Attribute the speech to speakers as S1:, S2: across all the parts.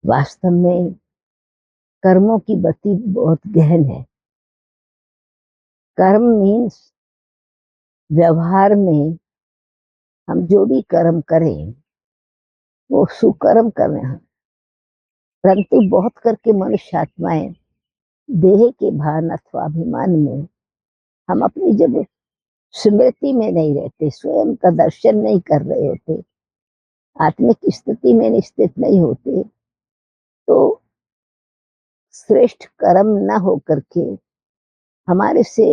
S1: वास्तव में कर्मों की गति बहुत गहन है। कर्म मीन्स व्यवहार में हम जो भी कर्म करें वो सुकर्म कर रहे हैं, परंतु बहुत करके मनुष्य आत्माएं देह के भान अथवा अभिमान में हम अपनी जब स्मृति में नहीं रहते, स्वयं का दर्शन नहीं कर रहे होते, आत्मिक स्थिति में स्थित नहीं होते, तो श्रेष्ठ कर्म न हो करके हमारे से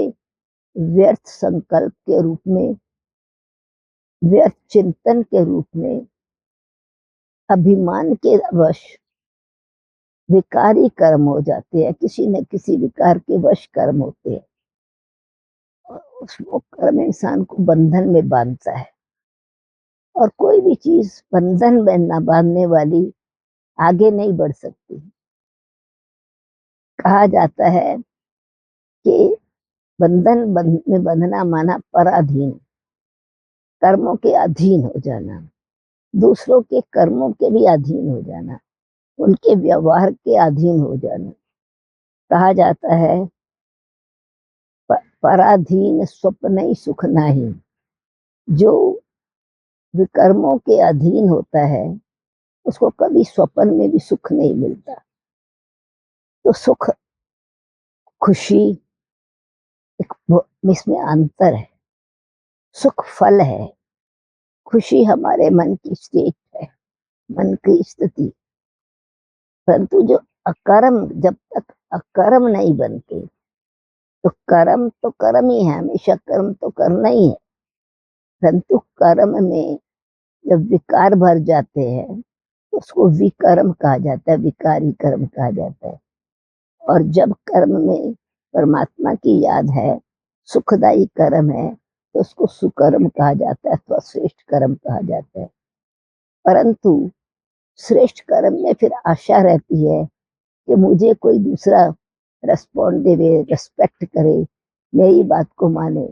S1: व्यर्थ संकल्प के रूप में, व्यर्थ चिंतन के रूप में, अभिमान के वश विकारी कर्म हो जाते हैं। किसी न किसी विकार के वश कर्म होते हैं और वो कर्म इंसान को बंधन में बांधता है। और कोई भी चीज बंधन में न बांधने वाली आगे नहीं बढ़ सकती। कहा जाता है कि बंधन में बंधना माना पराधीन, कर्मों के अधीन हो जाना, दूसरों के कर्मों के भी अधीन हो जाना, उनके व्यवहार के अधीन हो जाना। कहा जाता है पराधीन स्वप्न सुख नाही, जो विकर्मों के अधीन होता है उसको कभी स्वप्न में भी सुख नहीं मिलता। तो सुख, खुशी, इसमें अंतर है। सुख फल है, खुशी हमारे मन की स्टेट है, मन की स्थिति। परंतु जो अकर्म, जब तक अकर्म नहीं बनते तो कर्म तो कर्म ही है, हमेशा कर्म तो करना ही है। परंतु कर्म में जब विकार भर जाते हैं तो उसको विकर्म कहा जाता है, विकारी कर्म कहा जाता है। और जब कर्म में परमात्मा की याद है, सुखदायी कर्म है, तो उसको सुकर्म कहा जाता है अथवा श्रेष्ठ कर्म कहा जाता है। परंतु श्रेष्ठ कर्म में फिर आशा रहती है कि मुझे कोई दूसरा रेस्पॉन्ड देवे, रेस्पेक्ट करे, मेरी बात को माने।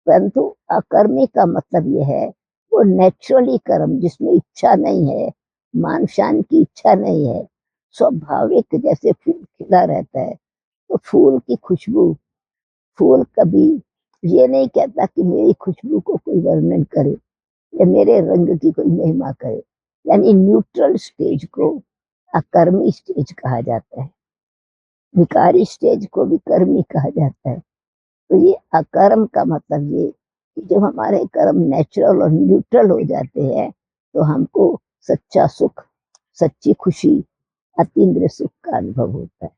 S1: परंतु अकर्मी का मतलब यह है वो नेचुरली कर्म जिसमें इच्छा नहीं है, मान शान की इच्छा नहीं है, स्वाभाविक जैसे फूल खिला रहता है। तो फूल की खुशबू, फूल कभी ये नहीं कहता कि मेरी खुशबू को कोई वर्णन करे या मेरे रंग की कोई महिमा करे। यानी न्यूट्रल स्टेज को अकर्मी स्टेज कहा जाता है, विकारी स्टेज को विकर्मी कहा जाता है। तो ये अकर्म का मतलब ये कि जब हमारे कर्म नेचुरल और न्यूट्रल हो जाते हैं तो हमको सच्चा सुख, सच्ची खुशी, अतीन्द्रिय सुख का अनुभव होता है।